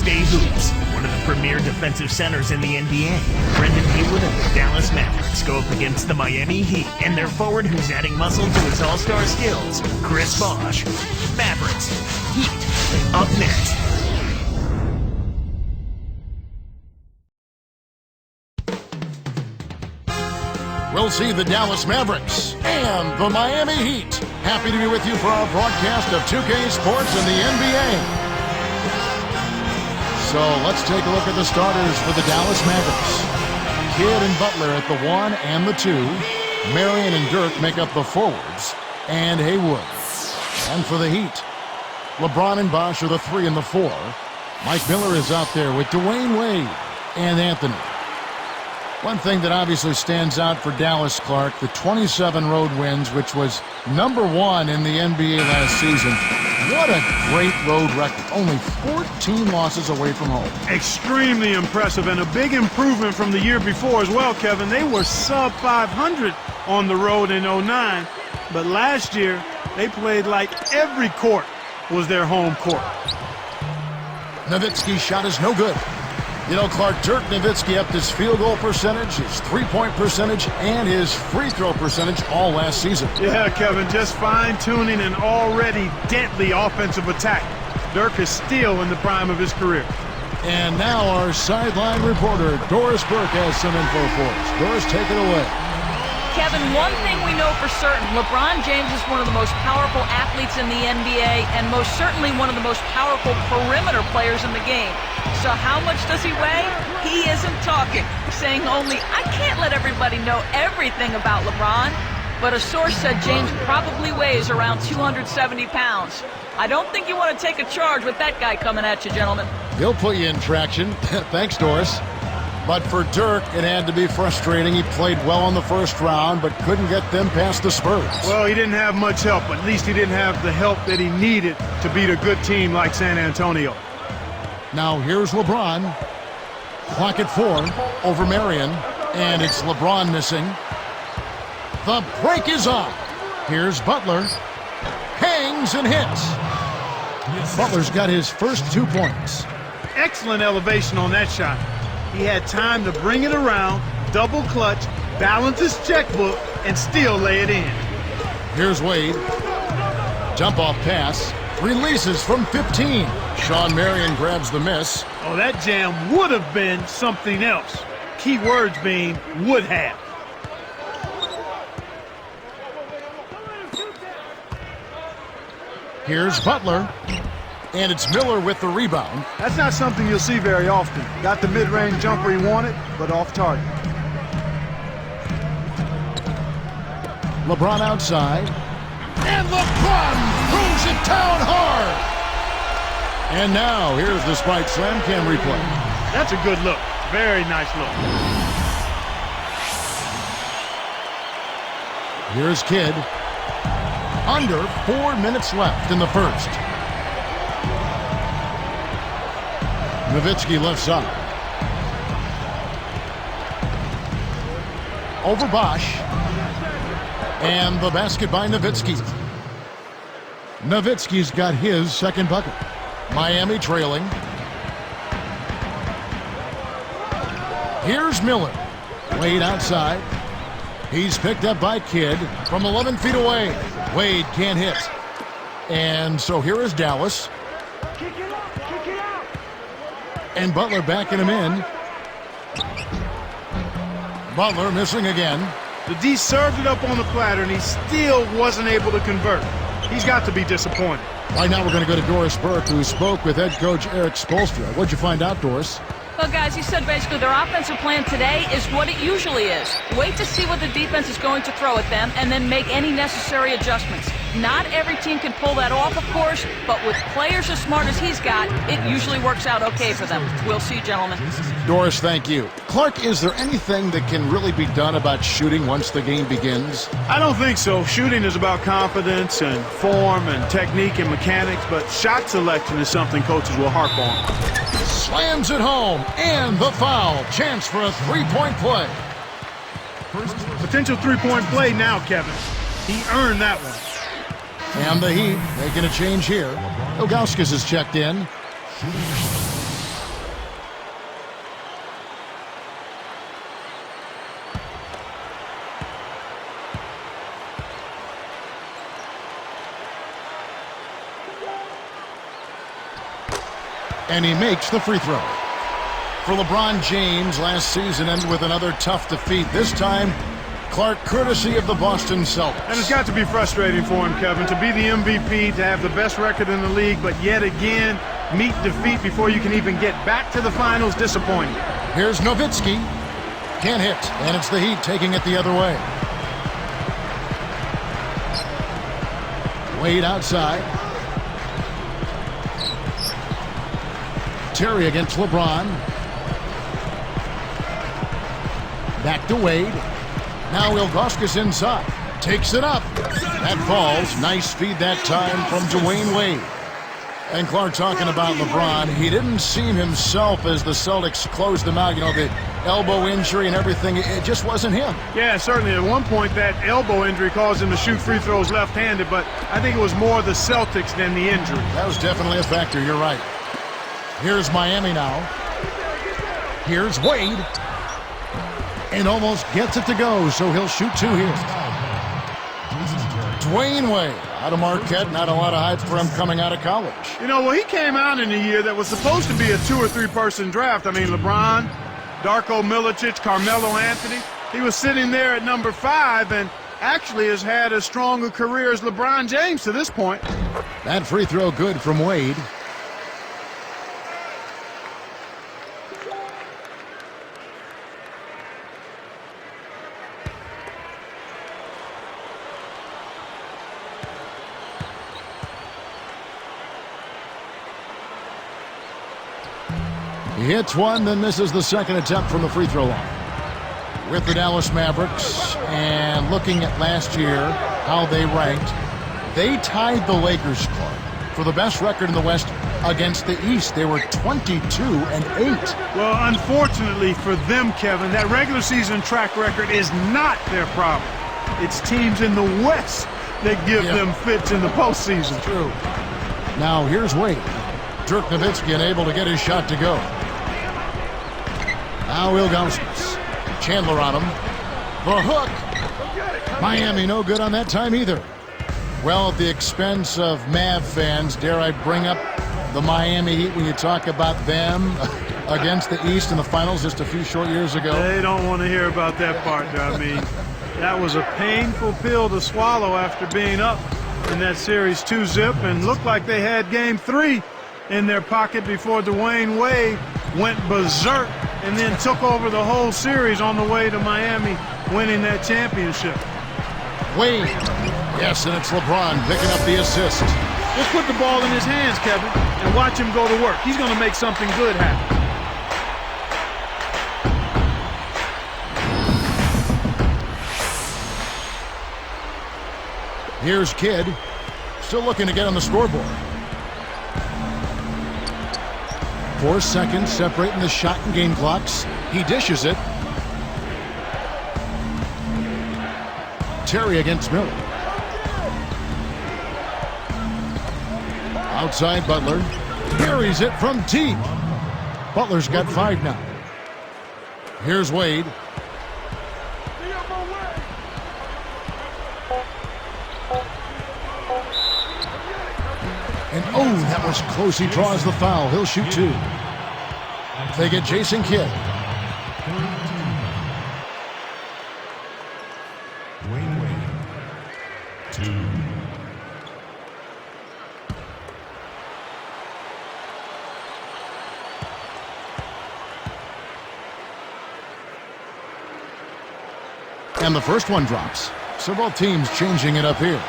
Stay Hoops, one of the premier defensive centers in the NBA. Brendan Haywood of the Dallas Mavericks go up against the Miami Heat and their forward who's adding muscle to his all-star skills, Chris Bosh. Mavericks, Heat, up next. We'll see the Dallas Mavericks and the Miami Heat. Happy to be with you for our broadcast of 2K Sports in the NBA. So let's take a look at the starters for the Dallas Mavericks. Kidd and Butler at the 1 and the 2. Marion and Dirk make up the forwards. And Haywood. And for the Heat, LeBron and Bosh are the 3 and the 4. Mike Miller is out there with Dwayne Wade and Anthony. One thing that obviously stands out for Dallas, Clark, the 27 road wins, which was #1 in the NBA last season. What a great road record. Only 14 losses away from home. Extremely impressive and a big improvement from the year before as well, Kevin. They were sub 500 on the road in '09, but last year they played like every court was their home court. Nowitzki's shot is no good. You know, Clark, Dirk Nowitzki upped his field goal percentage, his three-point percentage, and his free throw percentage all last season. Yeah, Kevin, just fine-tuning an already deadly offensive attack. Dirk is still in the prime of his career. And now our sideline reporter, Doris Burke, has some info for us. Doris, take it away. Kevin, one thing we know for certain, LeBron James is one of the most powerful athletes in the NBA and most certainly one of the most powerful perimeter players in the game. So how much does he weigh? He isn't talking, saying only, I can't let everybody know everything about LeBron. But a source said James probably weighs around 270 pounds. I don't think you want to take a charge with that guy coming at you, gentlemen. He'll put you in traction. Thanks, Doris. But for Dirk, it had to be frustrating. He played well in the first round, but couldn't get them past the Spurs. Well, he didn't have much help. At least he didn't have the help that he needed to beat a good team like San Antonio. Now here's LeBron. Clock at 4 over Marion, and it's LeBron missing. The break is on. Here's Butler. Hangs and hits. Butler's got his first 2 points. Excellent elevation on that shot. He had time to bring it around, double clutch, balance his checkbook, and still lay it in. Here's Wade. Jump off pass. Releases from 15. Sean Marion grabs the miss. Oh, that jam would have been something else. Key words being would have. Here's Butler. And it's Miller with the rebound. That's not something you'll see very often. Got the mid-range jumper he wanted, but off target. LeBron outside. And LeBron throws it down hard. And now, here's the Spike Slam Cam replay. That's a good look. Very nice look. Here's Kidd. Under 4 minutes left in the first. Nowitzki left side. Over Bosh. And the basket by Nowitzki. Nowitzki's got his second bucket. Miami trailing. Here's Miller. Wade outside. He's picked up by Kidd from 11 feet away. Wade can't hit. And so here is Dallas. And Butler backing him in. Butler missing again. The D served it up on the platter, and he still wasn't able to convert. He's got to be disappointed. Right now we're going to go to Doris Burke, who spoke with head coach Eric Spoelstra. What'd you find out, Doris? Well, guys, he said basically their offensive plan today is what it usually is. Wait to see what the defense is going to throw at them and then make any necessary adjustments. Not every team can pull that off, of course, but with players as smart as he's got, it usually works out okay for them. We'll see, gentlemen. Doris, thank you. Clark, is there anything that can really be done about shooting once the game begins? I don't think so. Shooting is about confidence and form and technique and mechanics, but shot selection is something coaches will harp on. Slams it home, and the foul. Chance for a three-point play. Potential three-point play now, Kevin. He earned that one. And the Heat making a change here. Ilgauskas is checked in. And he makes the free throw. For LeBron James, last season ended with another tough defeat. This time, Clark, courtesy of the Boston Celtics. And it's got to be frustrating for him, Kevin, to be the MVP, to have the best record in the league, but yet again, meet defeat before you can even get back to the finals. Disappointing. Here's Nowitzki. Can't hit, and it's the Heat taking it the other way. Wade outside. Terry against LeBron. Back to Wade. Now Ilgauskas inside. Takes it up. That falls. Nice feed that time from Dwayne Wade. And Clark talking about LeBron. He didn't seem himself as the Celtics closed him out. You know, the elbow injury and everything. It just wasn't him. Yeah, certainly. At one point, that elbow injury caused him to shoot free throws left-handed, but I think it was more the Celtics than the injury. That was definitely a factor. You're right. Here's Miami now. Here's Wade. And almost gets it to go, so he'll shoot two here. Dwayne Wade out of Marquette. Not a lot of hype for him coming out of college. You know, well, he came out in a year that was supposed to be a 2- or 3-person draft. I mean, LeBron, Darko Milicic, Carmelo Anthony. He was sitting there at number 5 and actually has had as strong a career as LeBron James to this point. That free throw good from Wade. He hits one, then misses the second attempt from the free throw line. With the Dallas Mavericks, and looking at last year, how they ranked, they tied the Lakers, Clark, for the best record in the West against the East. They were 22-8. Well, unfortunately for them, Kevin, that regular season track record is not their problem. It's teams in the West that give them fits in the postseason. True. Now here's Wade. Dirk Nowitzki unable to get his shot to go. Now Ilgauskas. Chandler on him. The hook. Miami no good on that time either. Well, at the expense of Mav fans, dare I bring up the Miami Heat when you talk about them against the East in the finals just a few short years ago? They don't want to hear about that part, I mean, that was a painful pill to swallow after being up in that series 2-0 and looked like they had game 3 in their pocket before Dwayne Wade went berserk and then took over the whole series on the way to Miami winning that championship. Wade. Yes, and it's LeBron picking up the assist. Just put the ball in his hands, Kevin, and watch him go to work. He's going to make something good happen. Here's Kidd. Still looking to get on the scoreboard. 4 seconds separating the shot and game clocks. He dishes it. Terry against Miller. Outside Butler. Buries it from deep. Butler's got 5 now. Here's Wade. And oh, that was close. He draws the foul. He'll shoot 2. They get Jason Kidd. Dwayne Wade. 2. And the first one drops. So both teams changing it up here.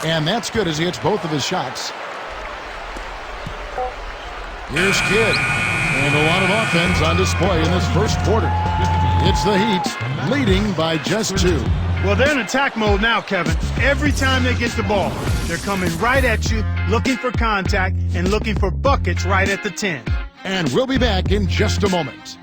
And that's good as he hits both of his shots. Here's Kidd. And a lot of offense on display in this first quarter. It's the Heat leading by just 2. Well, they're in attack mode now, Kevin. Every time they get the ball, they're coming right at you, looking for contact and looking for buckets right at the 10. And we'll be back in just a moment.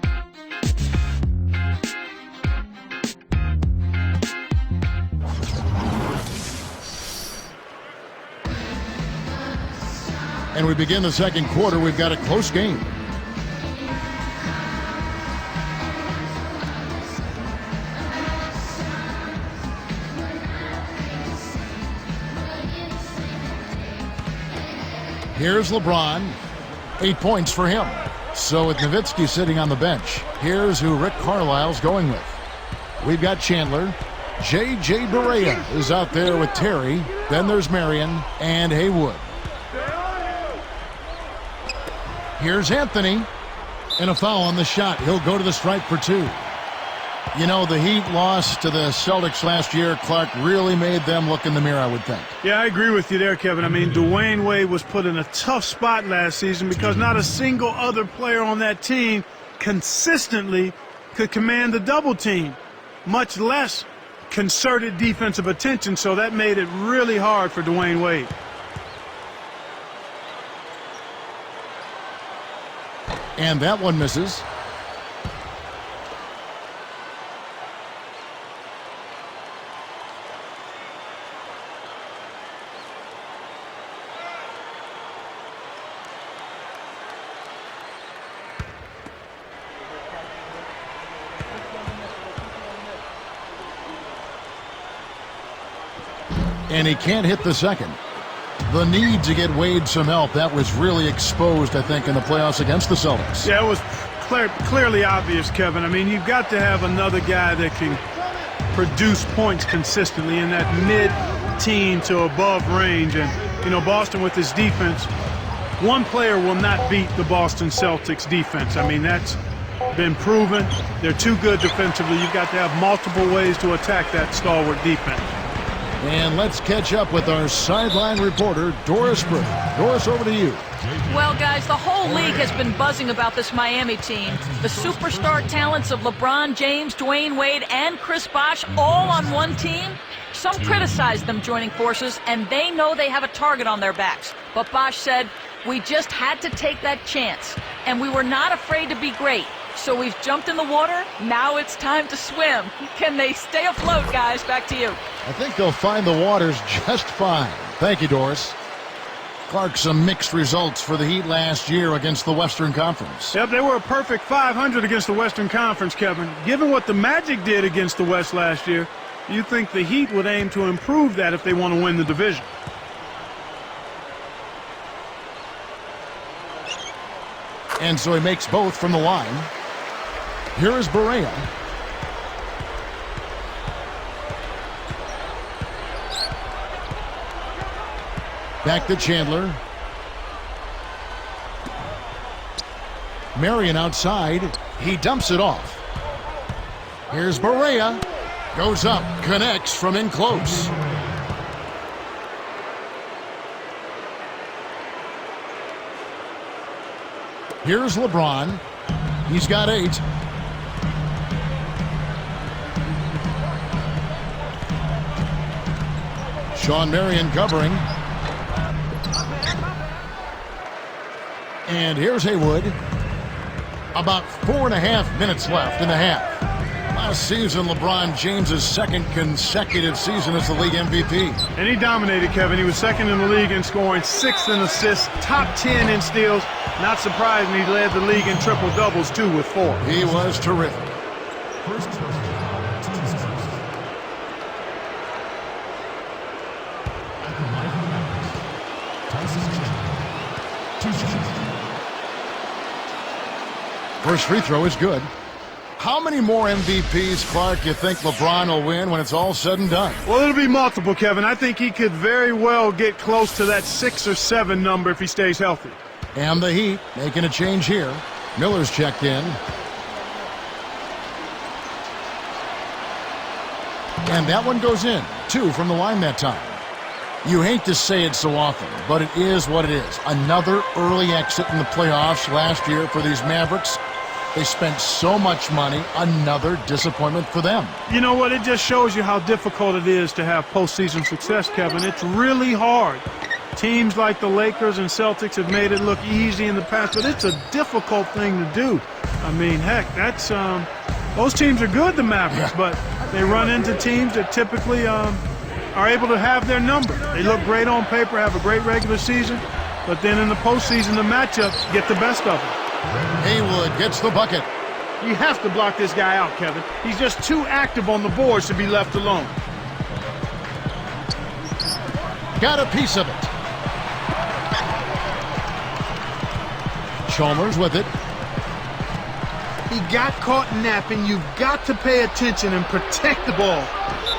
And we begin the second quarter. We've got a close game. Here's LeBron. 8 points for him. So with Nowitzki sitting on the bench, here's who Rick Carlisle's going with. We've got Chandler. J.J. Barea is out there with Terry. Then there's Marion and Haywood. Here's Anthony. And a foul on the shot. He'll go to the stripe for 2. You know, the Heat loss to the Celtics last year, Clark, really made them look in the mirror, I would think. Yeah, I agree with you there, Kevin. I mean, Dwayne Wade was put in a tough spot last season because not a single other player on that team consistently could command the double team, much less concerted defensive attention, so that made it really hard for Dwayne Wade. And that one misses. And he can't hit the second. The need to get Wade some help, that was really exposed, I think, in the playoffs against the Celtics. Yeah, it was clearly obvious, Kevin. I mean, you've got to have another guy that can produce points consistently in that mid-teen to above range. And, you know, Boston with his defense, one player will not beat the Boston Celtics defense. I mean, that's been proven. They're too good defensively. You've got to have multiple ways to attack that stalwart defense. And let's catch up with our sideline reporter, Doris Burke. Doris, over to you. Well, guys, the whole league has been buzzing about this Miami team. The superstar talents of LeBron James, Dwayne Wade, and Chris Bosh all on one team. Some criticize them joining forces, and they know they have a target on their backs. But Bosh said, we just had to take that chance, and we were not afraid to be great. So we've jumped in the water. Now it's time to swim. Can they stay afloat, guys? Back to you. I think they'll find the waters just fine. Thank you, Doris. Clark, some mixed results for the Heat last year against the Western Conference. Yep, they were a perfect 500 against the Western Conference, Kevin. Given what the Magic did against the West last year, you think the Heat would aim to improve that if they want to win the division. And so he makes both from the line. Here is Barea. Back to Chandler. Marion outside. He dumps it off. Here's Barea. Goes up, connects from in close. Here's LeBron. He's got 8. Sean Marion covering. And here's Haywood. About 4.5 minutes left in the half. Last season, LeBron James' second consecutive season as the league MVP. And he dominated, Kevin. He was second in the league in scoring, 6th in assists, top 10 in steals. Not surprising he led the league in triple-doubles, too, with 4. He was terrific. First touchdown, Texas. At the Miami Mavericks, Tyson Chandler. 2 touchdowns. First free throw is good. How many more MVPs, Clark, you think LeBron will win when it's all said and done? Well, it'll be multiple, Kevin. I think he could very well get close to that 6 or 7 number if he stays healthy. And the Heat making a change here. Miller's checked in. And that one goes in. 2 from the line that time. You hate to say it so often, but it is what it is. Another early exit in the playoffs last year for these Mavericks. They spent so much money. Another disappointment for them. You know what? It just shows you how difficult it is to have postseason success, Kevin. It's really hard. Teams like the Lakers and Celtics have made it look easy in the past, but it's a difficult thing to do. I mean, heck, that's those teams are good, the Mavericks, but they run into teams that typically are able to have their number. They look great on paper, have a great regular season, But then in the postseason, the matchups get the best of him. Haywood gets the bucket. You have to block this guy out, Kevin. He's just too active on the boards to be left alone. Got a piece of it. Chalmers with it. He got caught napping. You've got to pay attention and protect the ball.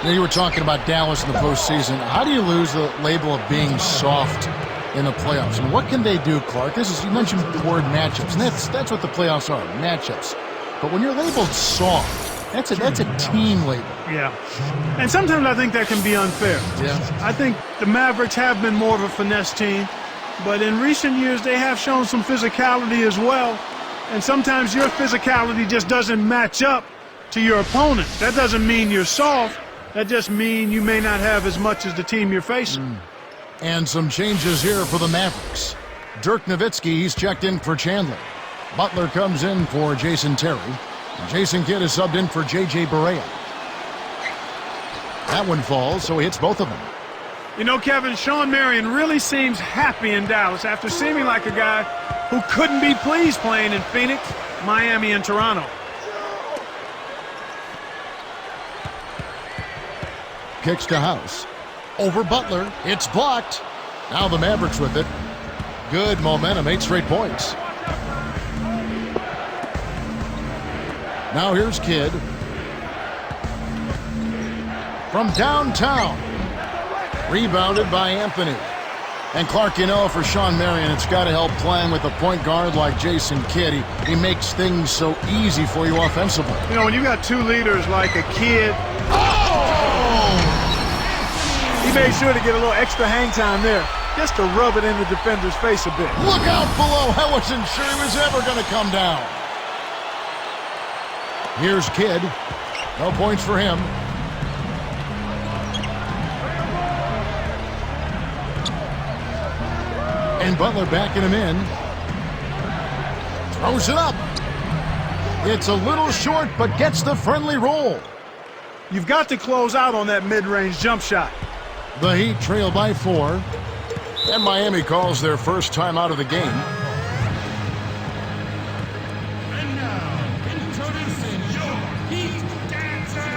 You were talking about Dallas in the postseason. How do you lose the label of being soft in the playoffs? And what can they do, Clark? You mentioned the word matchups, and that's what the playoffs are, matchups. But when you're labeled soft, that's a team label. Yeah. And sometimes I think that can be unfair. Yeah. I think the Mavericks have been more of a finesse team, but in recent years they have shown some physicality as well. And sometimes your physicality just doesn't match up to your opponent. That doesn't mean you're soft. That just means you may not have as much as the team you're facing. And some changes here for the Mavericks. Dirk Nowitzki, he's checked in for Chandler. Butler comes in for Jason Terry. And Jason Kidd is subbed in for J.J. Barea. That one falls, so he hits both of them. You know, Kevin, Shawn Marion really seems happy in Dallas after seeming like a guy who couldn't be pleased playing in Phoenix, Miami, and Toronto. Kicks to House. Over Butler. It's blocked. Now the Mavericks with it. Good momentum, 8 straight points. Now here's Kidd. From downtown. Rebounded by Anthony. And Clark, you know, for Shawn Marion, it's got to help playing with a point guard like Jason Kidd. He makes things so easy for you offensively. You know, when you got two leaders like a Kidd, he made sure to get a little extra hang time there, just to rub it in the defender's face a bit. Look out below. I wasn't sure he was ever going to come down. Here's Kidd. No points for him. And Butler backing him in. Throws it up. It's a little short, but gets the friendly roll. You've got to close out on that mid-range jump shot. The Heat trail by 4. And Miami calls their first time out of the game. And now, introducing your Heat Dancers.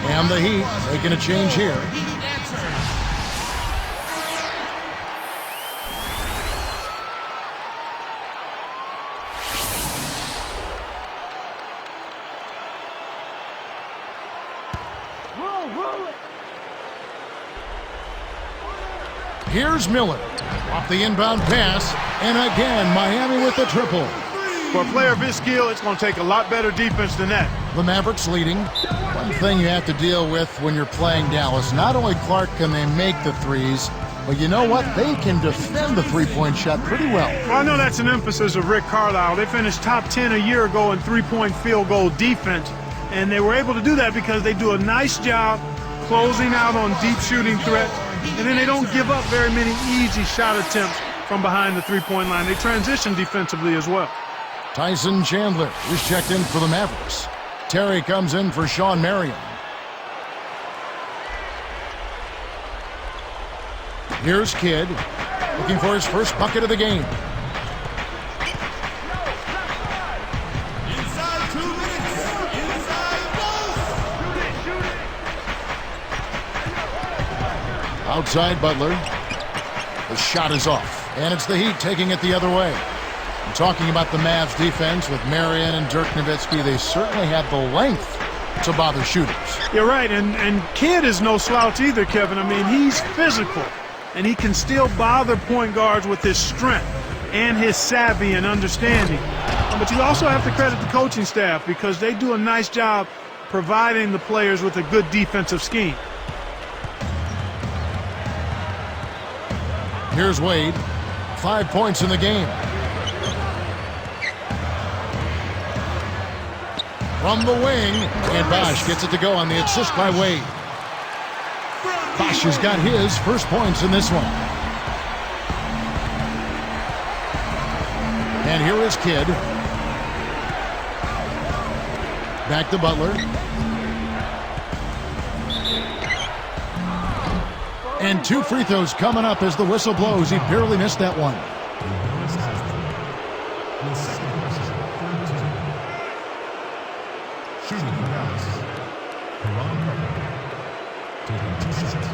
And the Heat making a change here. Here's Miller. Off the inbound pass. And again, Miami with the triple. For a player of his skill, it's going to take a lot better defense than that. The Mavericks leading. One thing you have to deal with when you're playing Dallas, not only Clark can they make the threes, but you know what? They can defend the three-point shot pretty well. Well, I know that's an emphasis of Rick Carlisle. They finished top 10 a year ago in three-point field goal defense, and they were able to do that because they do a nice job closing out on deep shooting threats, and then they don't give up very many easy shot attempts from behind the three-point line. They transition defensively as well. Tyson Chandler is checked in for the Mavericks. Terry comes in for Shawn Marion. Here's Kidd, looking for his first bucket of the game. Inside 2 minutes. Inside goal. Outside Butler. The shot is off. And it's the Heat taking it the other way. I'm talking about the Mavs defense with Marion and Dirk Nowitzki. They certainly have the length to bother shooters. You're right, and Kidd is no slouch either, Kevin. I mean, he's physical, and he can still bother point guards with his strength and his savvy and understanding. But you also have to credit the coaching staff because they do a nice job providing the players with a good defensive scheme. Here's Wade. 5 points in the game. From the wing, and Bosch gets it to go on the assist by Wade. Bosch has got his first points in this one. And here is Kidd. Back to Butler. And 2 free throws coming up as the whistle blows. He barely missed that one. Shooting the Dallas. Taking 2 shots.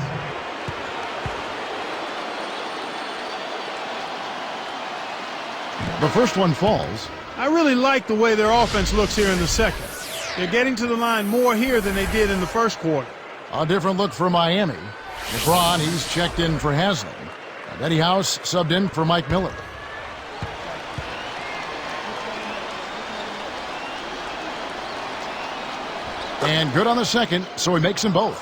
The first one falls. I really like the way their offense looks here in the second. They're getting to the line more here than they did in the first quarter. A different look for Miami. LeBron, he's checked in for Haslam. And Eddie House subbed in for Mike Miller. And good on the second, so he makes them both.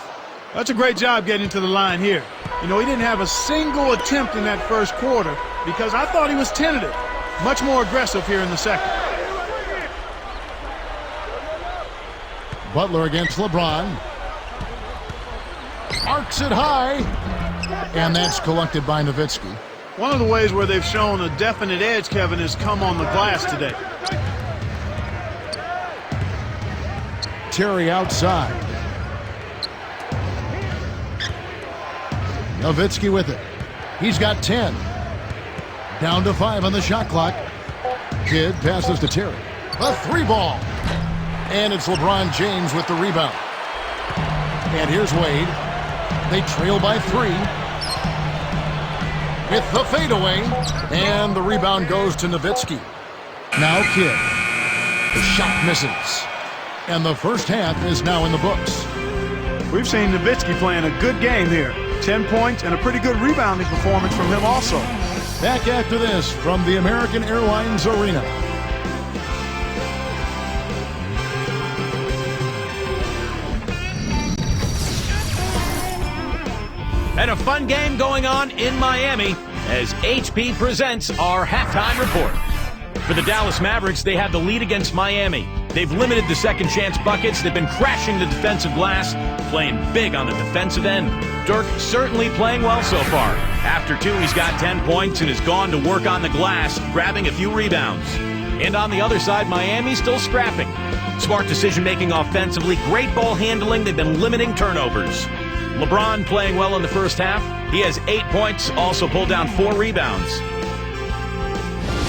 That's a great job getting to the line here. You know, he didn't have a single attempt in that first quarter because I thought he was tentative. Much more aggressive here in the second. Butler against LeBron. Arcs it high. And that's collected by Nowitzki. One of the ways where they've shown a definite edge, Kevin, has come on the glass today. Terry outside. Nowitzki with it. He's got 10. Down to 5 on the shot clock. Kidd passes to Terry. A 3-ball. And it's LeBron James with the rebound. And here's Wade. They trail by 3. With the fadeaway. And the rebound goes to Nowitzki. Now Kidd. The shot misses. And the first half is now in the books. We've seen Nowitzki playing a good game here. 10 points and a pretty good rebounding performance from him also. Back after this from the American Airlines Arena. And a fun game going on in Miami as HP presents our halftime report. For the Dallas Mavericks, they have the lead against Miami. They've limited the second chance buckets. They've been crashing the defensive glass, playing big on the defensive end. Dirk certainly playing well so far. After 2, he's got 10 points and has gone to work on the glass, grabbing a few rebounds. And on the other side, Miami's still scrapping. Smart decision-making offensively, great ball handling. They've been limiting turnovers. LeBron playing well in the first half. He has 8 points, also pulled down 4 rebounds.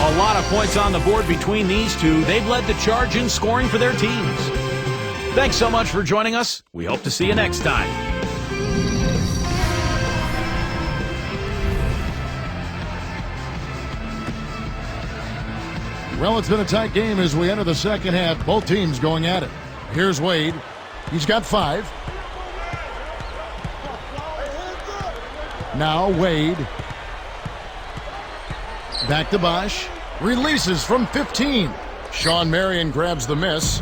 A lot of points on the board between these two. They've led the charge in scoring for their teams. Thanks so much for joining us. We hope to see you next time. Well, it's been a tight game as we enter the second half. Both teams going at it. Here's Wade. He's got 5. Now Wade. Back to Bosch. Releases from 15. Sean Marion grabs the miss.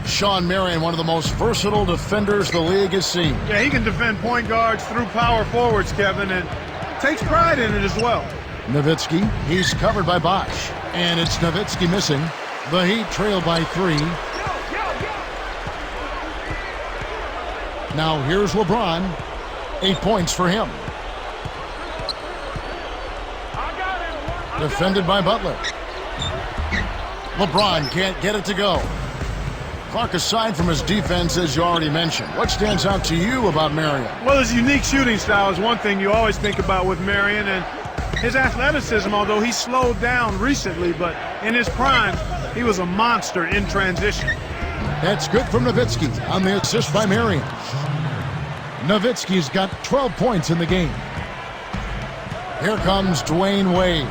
Sean Marion, one of the most versatile defenders the league has seen. Yeah, he can defend point guards through power forwards, Kevin, and takes pride in it as well. Nowitzki, he's covered by Bosch. And it's Nowitzki missing. The Heat trail by 3. Now here's LeBron. 8 points for him. Defended by Butler. LeBron can't get it to go. Clark, aside from his defense, as you already mentioned, what stands out to you about Marion? Well, his unique shooting style is one thing you always think about with Marion, and his athleticism, although he slowed down recently, but in his prime, he was a monster in transition. That's good from Nowitzki on the assist by Marion. Nowitzki's got 12 points in the game. Here comes Dwayne Wade.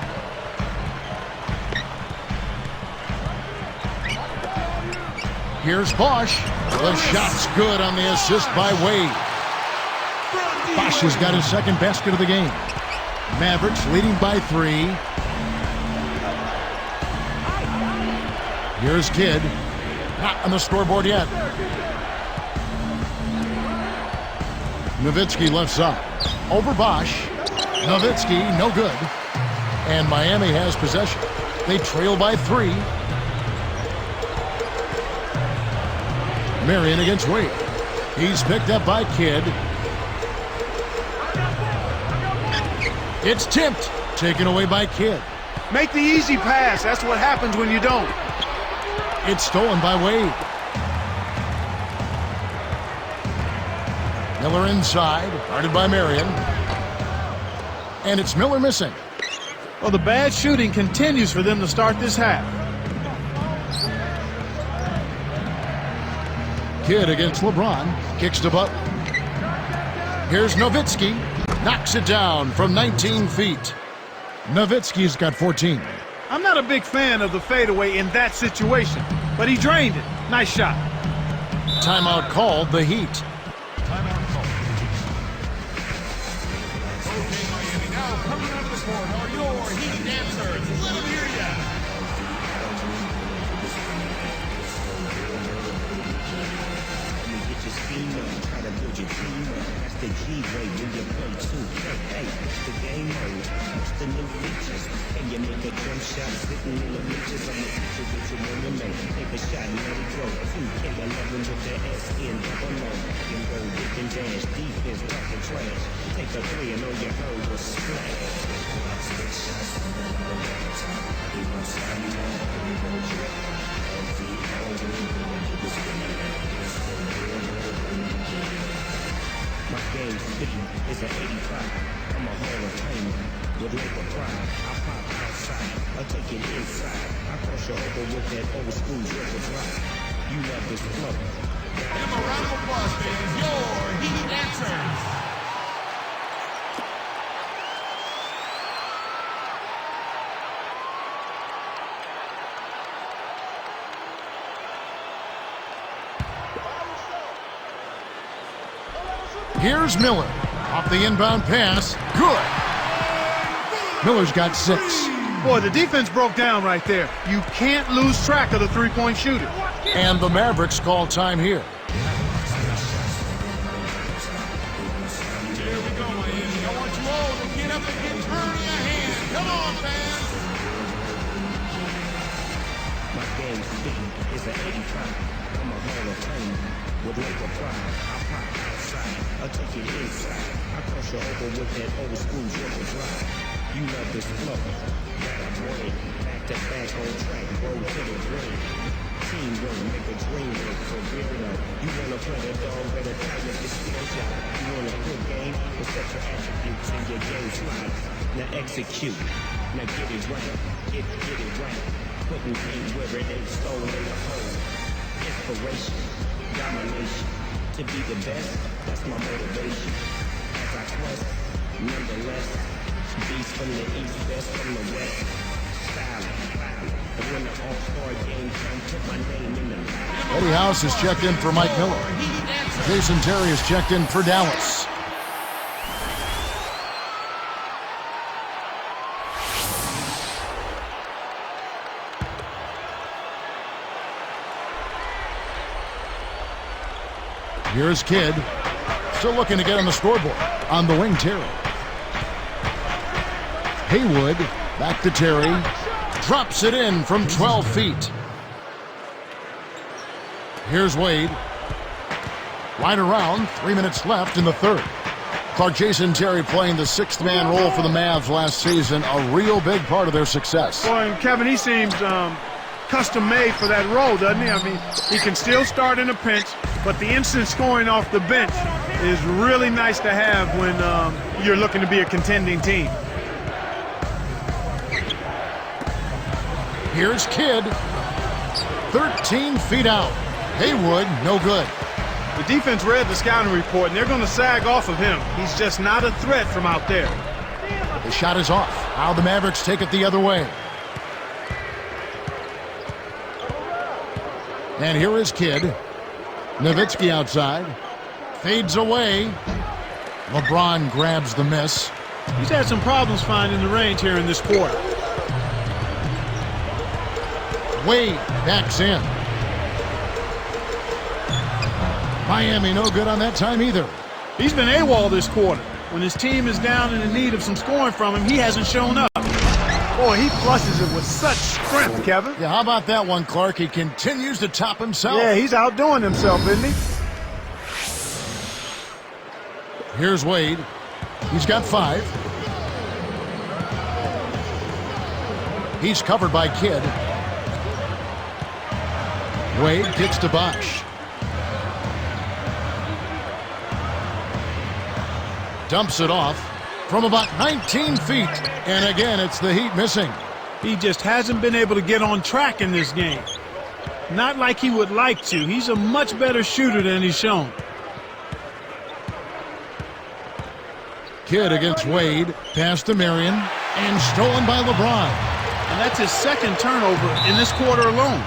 Here's Bosch. The shot's good on the assist by Wade. Bosch has got his second basket of the game. Mavericks leading by 3. Here's Kidd. Not on the scoreboard yet. Nowitzki left side. Over Bosch. Nowitzki, no good. And Miami has possession. They trail by 3. Marion against Wade. He's picked up by Kidd. It's tipped. Taken away by Kidd. Make the easy pass. That's what happens when you don't. It's stolen by Wade. Miller inside, guarded by Marion. And it's Miller missing. Well, the bad shooting continues for them to start this half. Kidd against LeBron. Kicks to Butler. Here's Nowitzki. Knocks it down from 19 feet. Nowitzki's got 14. I'm not a big fan of the fadeaway in that situation, but he drained it. Nice shot. Timeout called, the Heat. Timeout call. Okay, Miami, now coming onto the court are your Heat dancers. Let them hear ya. Get your steam up, try to build your team up. That's the G-way when you play 2K. Hey, it's the game mode. What's the new features? Can you make a jump shot sitting in the bleachers? I'm the teacher that you want to make. Take a shot and let it go. 2K11 with the S in double O. Can go dip and dash, defense, talking trash. Take a 3 and all you heard was splash. My game speed is an 85. I'm a Hall of Famer with labor pride. I pop outside, I take it inside. I cross you over with that old school dribble drive. You love this flow. Give them a round of applause, fans. Your Heat dancers. Here's Miller. Off the inbound pass. Good. Miller's got 6. Boy, the defense broke down right there. You can't lose track of the three-point shooter. And the Mavericks call time here. Here we go, Miami. I want you all to get up and get turning your hand. Come on, fans. My game speed is an 85. I'm a Hall of Famer with labor pride. I pop outside, I take it inside. I cross you over with that old school dribble drive. You love this flow. Got a brain, back to back on track, roll to the brain. Teamwork, make a dream work for real though. You wanna play the dog, better tighten up your skill shot. You want a good game, well set your attributes in your game slide. Now execute, now get it right, get it right. Putting paint where it ain't stolen in a hole. Inspiration, domination. To be the best, that's my motivation. As I quest, nonetheless. Beast from the east, best from the west. Style, and when the all-star game comes, put my name in the line. Eddie House is checked in for Mike Miller. Jason Terry is checked in for Dallas. Here's Kidd. Still looking to get on the scoreboard. On the wing, Terry. Haywood, back to Terry. Drops it in from 12 feet. Here's Wade. Right around, 3 minutes left in the third. Clark, Jason Terry playing the 6th man role for the Mavs last season. A real big part of their success. Boy, and Kevin, he seems custom made for that role, doesn't he? I mean, he can still start in a pinch, but the instant scoring off the bench is really nice to have when you're looking to be a contending team. Here's Kidd. 13 feet out. Haywood, no good. The defense read the scouting report, and they're going to sag off of him. He's just not a threat from out there. The shot is off. Now the Mavericks take it the other way. And here is Kidd. Nowitzki outside. Fades away. LeBron grabs the miss. He's had some problems finding the range here in this quarter. Wade backs in. Miami no good on that time either. He's been AWOL this quarter. When his team is down and in need of some scoring from him, he hasn't shown up. Boy, he flushes it with such strength, Kevin. Yeah, how about that one, Clark? He continues to top himself. Yeah, he's outdoing himself, isn't he? Here's Wade. He's got 5. He's covered by Kidd. Wade kicks to Bosch. Dumps it off from about 19 feet. And again, it's the Heat missing. He just hasn't been able to get on track in this game. Not like he would like to. He's a much better shooter than he's shown. Kidd against Wade. Pass to Marion. And stolen by LeBron. And that's his second turnover in this quarter alone.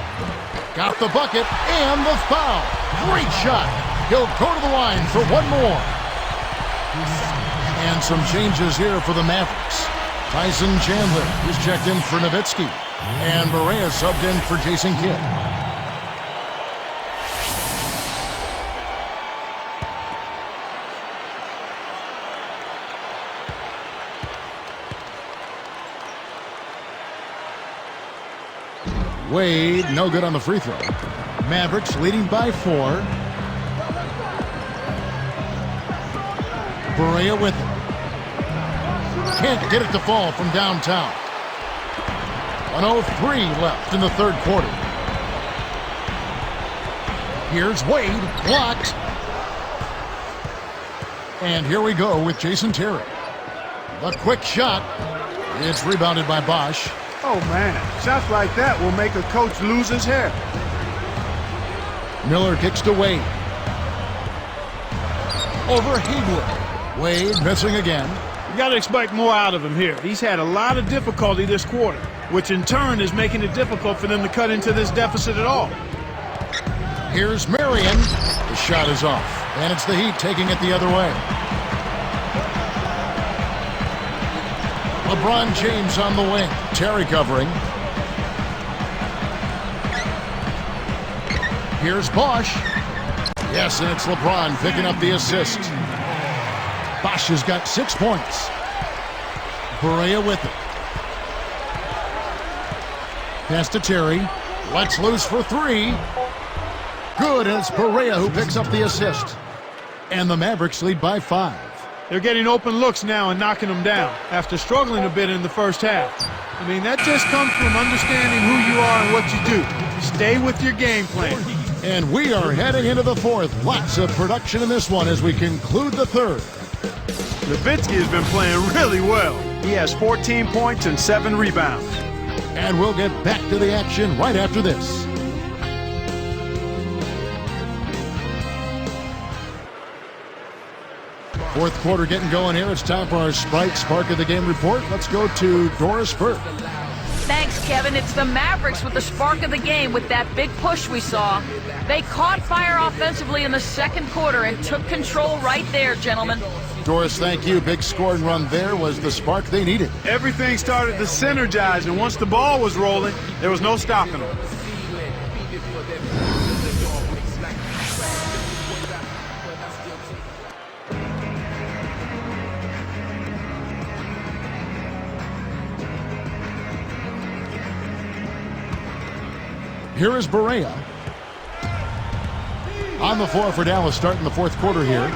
Got the bucket and the foul. Great shot. He'll go to the line for one more. And some changes here for the Mavericks. Tyson Chandler is checked in for Nowitzki. And Barea subbed in for Jason Kidd. Wade, no good on the free throw. Mavericks leading by 4. Barea with it. Can't get it to fall from downtown. 1:03 left in the third quarter. Here's Wade, blocked. And here we go with Jason Terry. A quick shot. It's rebounded by Bosch. Oh, man. Shots like that will make a coach lose his hair. Miller kicks to Wade. Over Haywood. Wade missing again. You got to expect more out of him here. He's had a lot of difficulty this quarter, which in turn is making it difficult for them to cut into this deficit at all. Here's Marion. The shot is off, and it's the Heat taking it the other way. LeBron James on the wing. Terry covering. Here's Bosch. Yes, and it's LeBron picking up the assist. Bosch has got 6 points. Barea with it. Pass to Terry. Lets loose for 3. Good, and it's Barea who picks up the assist. And the Mavericks lead by 5. They're getting open looks now and knocking them down after struggling a bit in the first half. I mean, that just comes from understanding who you are and what you do. Stay with your game plan. And we are heading into the fourth. Lots of production in this one as we conclude the third. Nowitzki has been playing really well. He has 14 points and 7 rebounds. And we'll get back to the action right after this. Fourth quarter getting going here. It's time for our Sprite Spark of the Game report. Let's go to Doris Burke. Thanks, Kevin. It's the Mavericks with the spark of the game with that big push we saw. They caught fire offensively in the second quarter and took control right there, gentlemen. Doris, thank you. Big scoring run there was the spark they needed. Everything started to synergize, and once the ball was rolling, there was no stopping them. Here is Barea. On the floor for Dallas starting the fourth quarter here.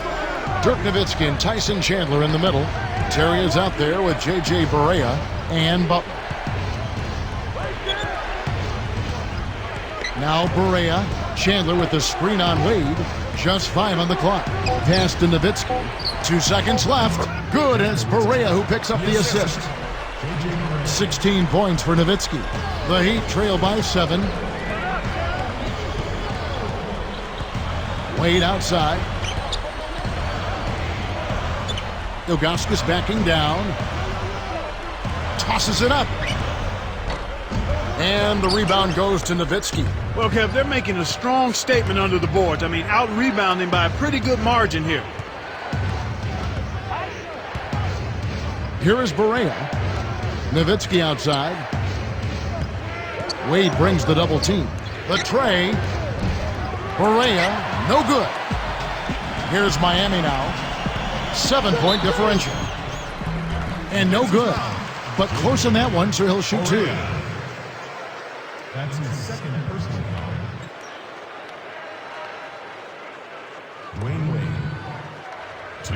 Dirk Nowitzki and Tyson Chandler in the middle. Terry is out there with J.J. Barea and Butler. Now Barea. Chandler with the screen on Wade. Just 5 on the clock. Pass to Nowitzki. 2 seconds left. Good, and it's Barea who picks up the assist. 16 points for Nowitzki. The Heat trail by 7. Wade outside. Ilgauskas backing down. Tosses it up. And the rebound goes to Nowitzki. Well, Kev, they're making a strong statement under the boards. I mean, out-rebounding by a pretty good margin here. Here is Barea. Nowitzki outside. Wade brings the double team. The tray. Barea, no good. Here's Miami now. 7-point differential. And no good. But close on that one, so he'll shoot 2. That's his second personal foul. Wayne. 2.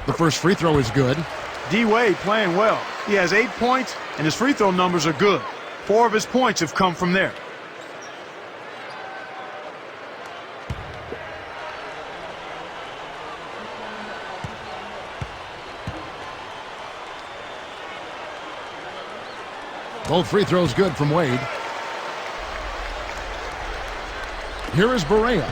The first free throw is good. D-Wade playing well. He has 8 points, and his free throw numbers are good. 4 of his points have come from there. Both free throws good from Wade. Here is Barea.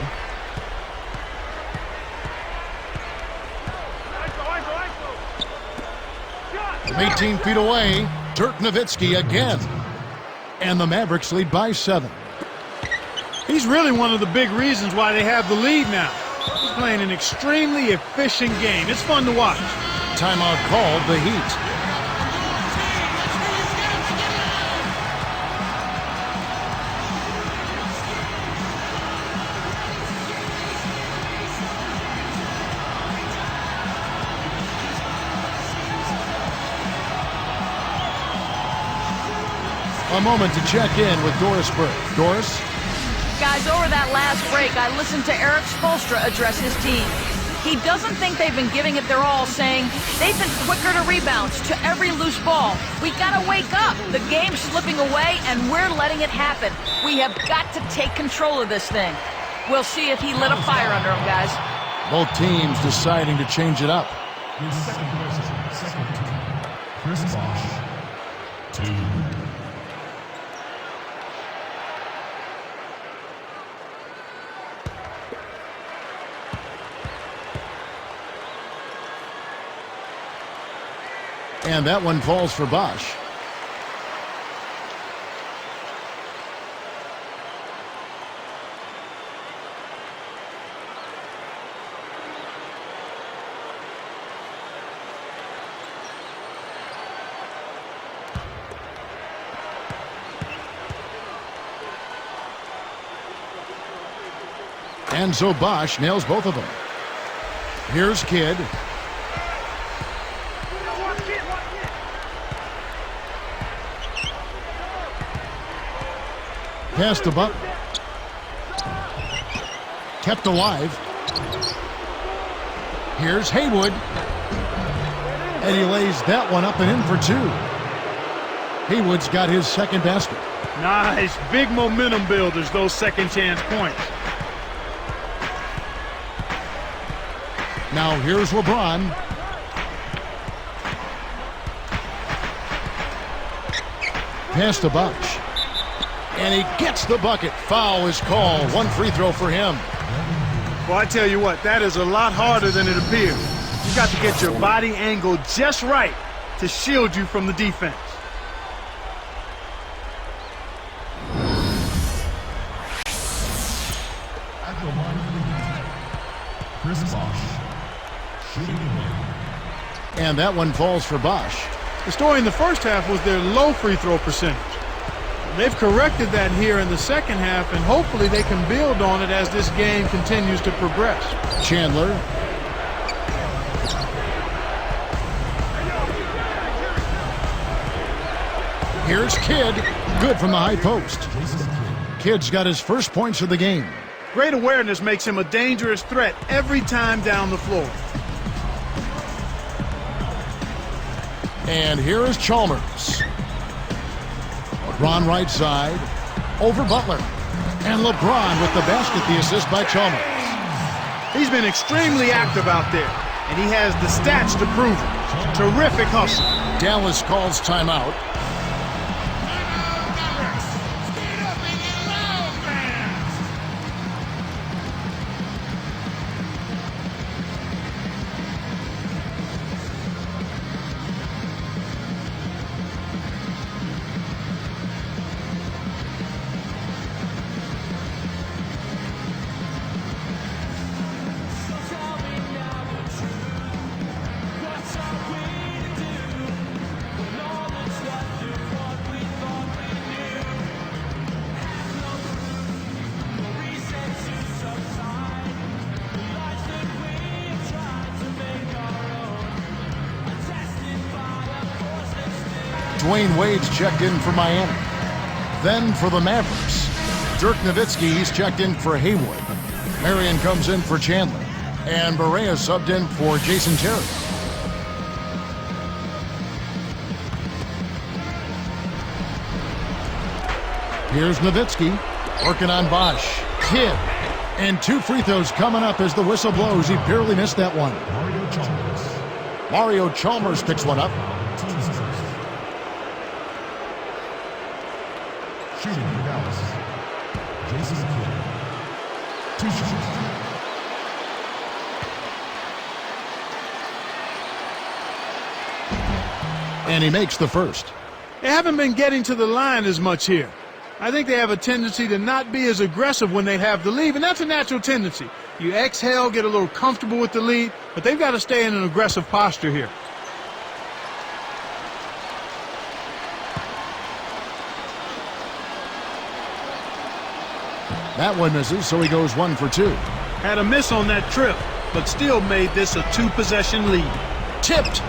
18 feet away, Dirk Nowitzki again. And the Mavericks lead by 7. He's really one of the big reasons why they have the lead now. He's playing an extremely efficient game. It's fun to watch. Timeout called the Heat. A moment to check in with Doris Burke. Doris? Guys, over that last break, I listened to Eric Spoelstra address his team. He doesn't think they've been giving it their all, saying they've been quicker to rebounds, to every loose ball. We gotta wake up. The game's slipping away, and we're letting it happen. We have got to take control of this thing. We'll see if he lit a fire under him, guys. Both teams deciding to change it up. His second possession, second team. Chris Bosh. 2. And that one falls for Bosh. And so Bosh nails both of them. Here's Kidd. Pass to Butler. Kept alive. Here's Haywood. And he lays that one up and in for 2. Haywood's got his second basket. Nice. Big momentum builders, those second chance points. Now here's LeBron. Pass to Bosh. And he gets the bucket. Foul is called. 1 free throw for him. Well, I tell you what, that is a lot harder than it appears. You got to get your body angle just right to shield you from the defense. At the line for the Heat, Chris Bosh. Shooting again. And that one falls for Bosh. The story in the first half was their low free throw percentage. They've corrected that here in the second half, and hopefully they can build on it as this game continues to progress. Chandler. Here's Kidd. Good from the high post. Kidd's got his first points of the game. Great awareness makes him a dangerous threat every time down the floor. And here is Chalmers. LeBron right side, over Butler. And LeBron with the basket, the assist by Chalmers. He's been extremely active out there, and he has the stats to prove it. Terrific hustle. Dallas calls timeout. Dwayne Wade's checked in for Miami. Then for the Mavericks, Dirk Nowitzki, he's checked in for Haywood. Marion comes in for Chandler. And Barea subbed in for Jason Terry. Here's Nowitzki working on Bosch. Kidd. And 2 free throws coming up as the whistle blows. He barely missed that one. Mario Chalmers picks one up. Shooting for Dallas. Jason Kidd. 2 shots. And he makes the first. They haven't been getting to the line as much here. I think they have a tendency to not be as aggressive when they have the lead, and that's a natural tendency. You exhale, get a little comfortable with the lead, but they've got to stay in an aggressive posture here. That one misses, so he goes 1 for 2. Had a miss on that trip, but still made this a 2-possession lead. Tipped.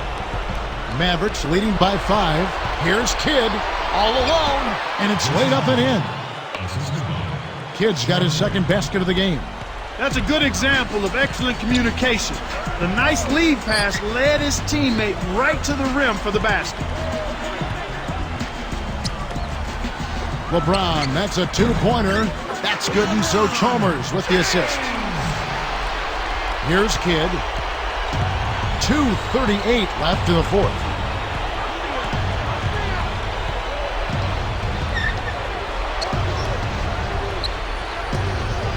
Mavericks leading by 5. Here's Kidd all alone, and it's laid up and in. Kidd's got his second basket of the game. That's a good example of excellent communication. The nice lead pass led his teammate right to the rim for the basket. LeBron, that's a 2-pointer. That's good, and so Chalmers with the assist. Here's Kidd. 2:38 left to the fourth.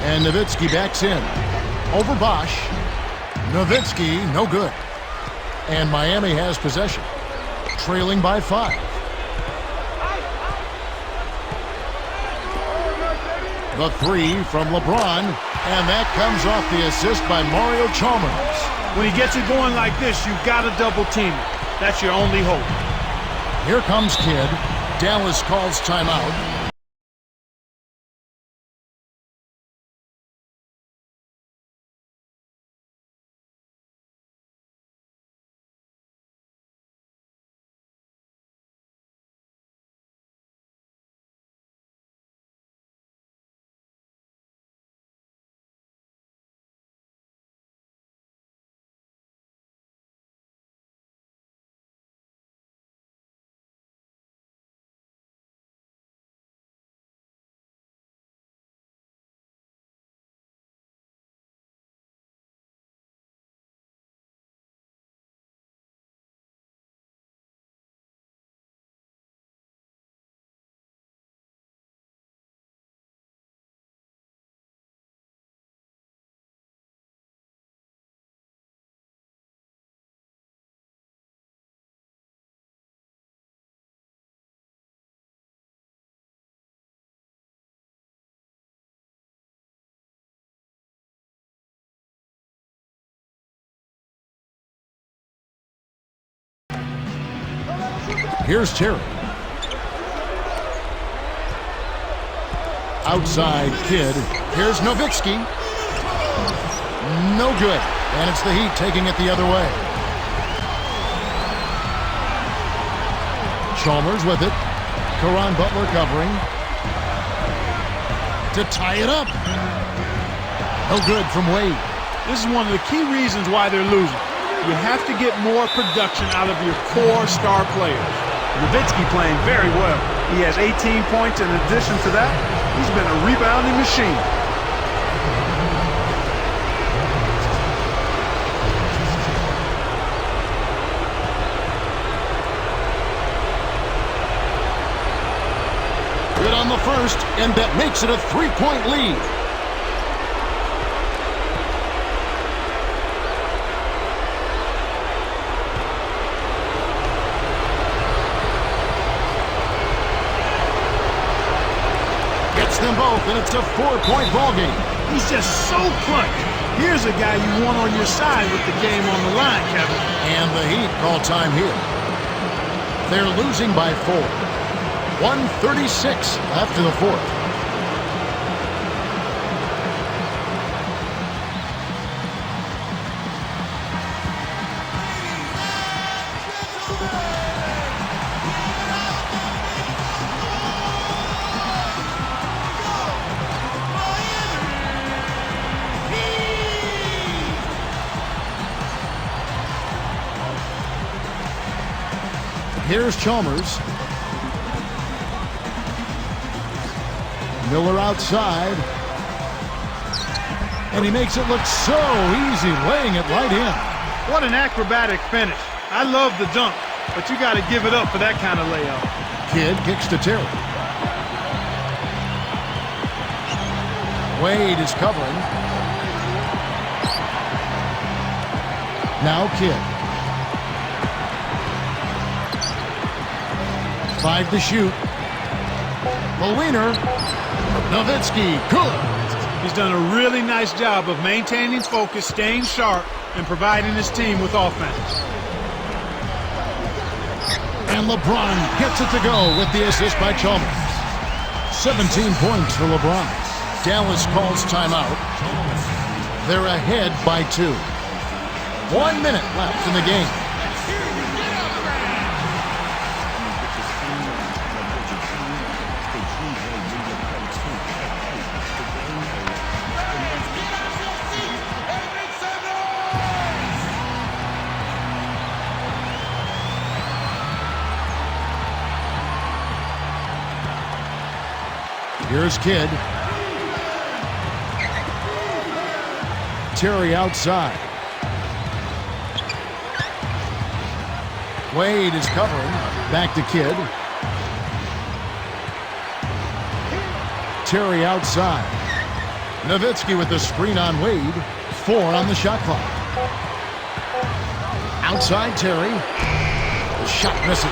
And Nowitzki backs in. Over Bosch. Nowitzki, no good. And Miami has possession. Trailing by 5. The 3 from LeBron. And that comes off the assist by Mario Chalmers. When he gets it going like this, you've got to double team it. That's your only hope. Here comes Kidd. Dallas calls timeout. Here's Terry. Outside Kidd. Here's Nowitzki. No good. And it's the Heat taking it the other way. Chalmers with it. Caron Butler covering. To tie it up. No good from Wade. This is one of the key reasons why they're losing. You have to get more production out of your core star players. Nowitzki playing very well. He has 18 points. In addition to that, he's been a rebounding machine. Good on the first, and that makes it a 3-point lead. Them both, and it's a 4-point ball game. He's just so clutch. Here's a guy you want on your side with the game on the line, Kevin. And the Heat call time here. They're losing by 4. 1:36 left in the fourth. Here's Chalmers. Miller outside. And he makes it look so easy, laying it right in. What an acrobatic finish. I love the dunk, but you got to give it up for that kind of layup. Kidd kicks to Terry. Wade is covering. Now Kidd. 5 to shoot. The wiener. Nowitzki, good. He's done a really nice job of maintaining focus, staying sharp, and providing his team with offense. And LeBron gets it to go with the assist by Chalmers. 17 points for LeBron. Dallas calls timeout. They're ahead by 2. 1 minute left in the game. Here's Kidd. Terry outside. Wade is covering. Back to Kidd. Terry outside. Nowitzki with the screen on Wade. 4 on the shot clock. Outside Terry. The shot misses.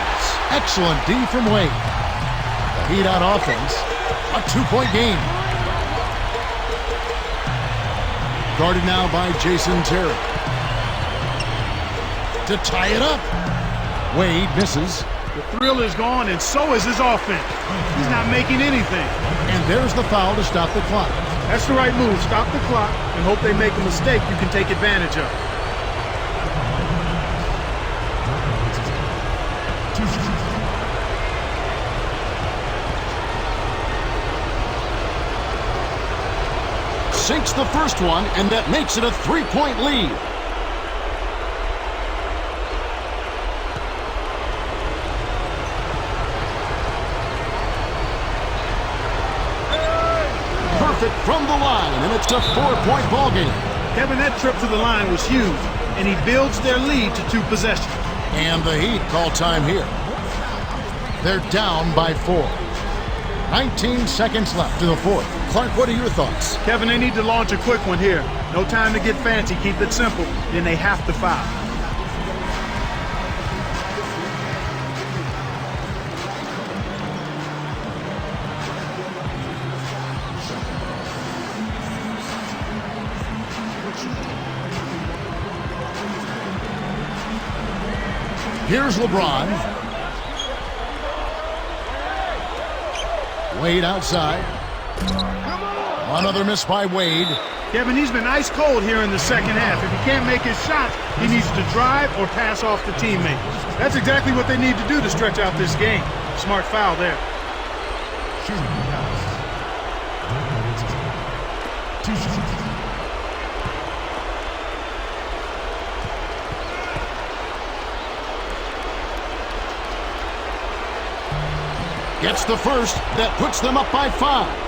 Excellent D from Wade. The Heat on offense. A 2-point game. Guarded now by Jason Terry. To tie it up. Wade misses. The thrill is gone, and so is his offense. He's not making anything. And there's the foul to stop the clock. That's the right move. Stop the clock and hope they make a mistake you can take advantage of. Sinks the first one, and that makes it a 3-point lead. Perfect from the line, and it's a 4-point ball game. Kevin, that trip to the line was huge, and he builds their lead to 2 possessions. And the Heat call time here. They're down by 4. 19 seconds left in the fourth. Clark, what are your thoughts? Kevin, they need to launch a quick one here. No time to get fancy. Keep it simple. Then they have to foul. Here's LeBron. Wade outside. Another miss by Wade. Kevin, he's been ice cold here in the second half. If he can't make his shot, he needs to drive or pass off the teammate. That's exactly what they need to do to stretch out this game. Smart foul there. Gets the first. That puts them up by 5.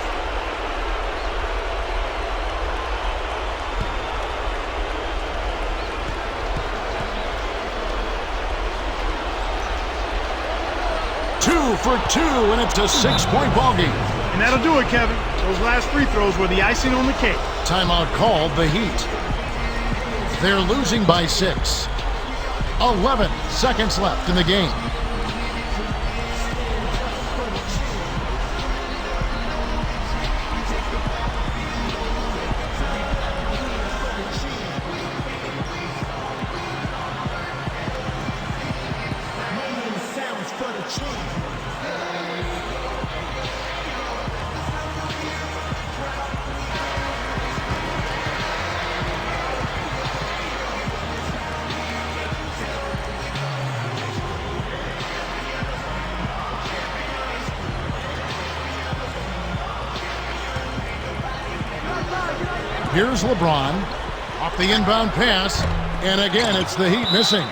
For 2, and it's a 6-point ball game. And that'll do it, Kevin. Those last free throws were the icing on the cake. Timeout called the Heat. They're losing by 6. 11 seconds left in the game. Here's LeBron, off the inbound pass, and again, it's the Heat missing.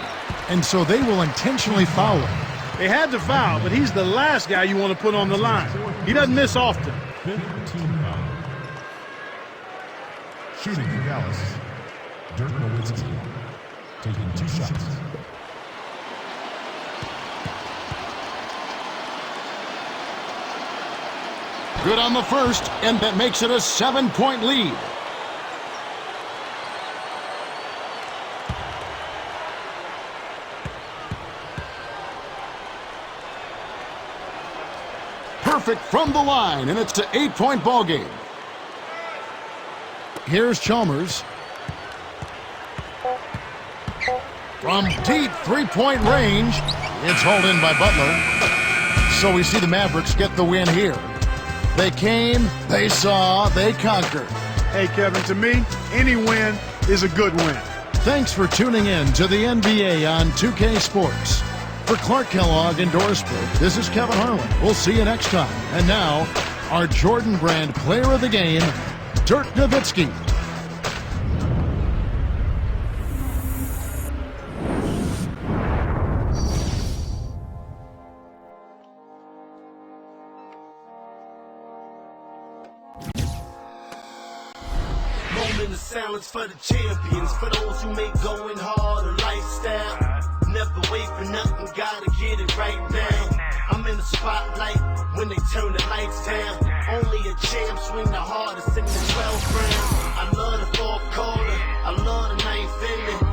And so they will intentionally foul him. They had to foul, but he's the last guy you want to put on the line. He doesn't miss often. 15 foul. Shooting for Dallas, Dirk Nowitzki, taking 2 shots. Good on the first, and that makes it a 7-point lead. Perfect from the line, and it's an 8-point ball game. Here's Chalmers. From deep 3-point range, it's hauled in by Butler. So we see the Mavericks get the win here. They came, they saw, they conquered. Hey, Kevin, to me, any win is a good win. Thanks for tuning in to the NBA on 2K Sports. For Clark Kellogg and Doris Burke, this is Kevin Harlan. We'll see you next time. And now, our Jordan Brand Player of the Game, Dirk Nowitzki. Moment of silence for the champions, for those who make going hard a lifestyle. Never wait for nothing, gotta get it right now. I'm in the spotlight when they turn the lights down. Only a champ swing the hardest in the 12th round. I love the fourth quarter, I love the ninth inning.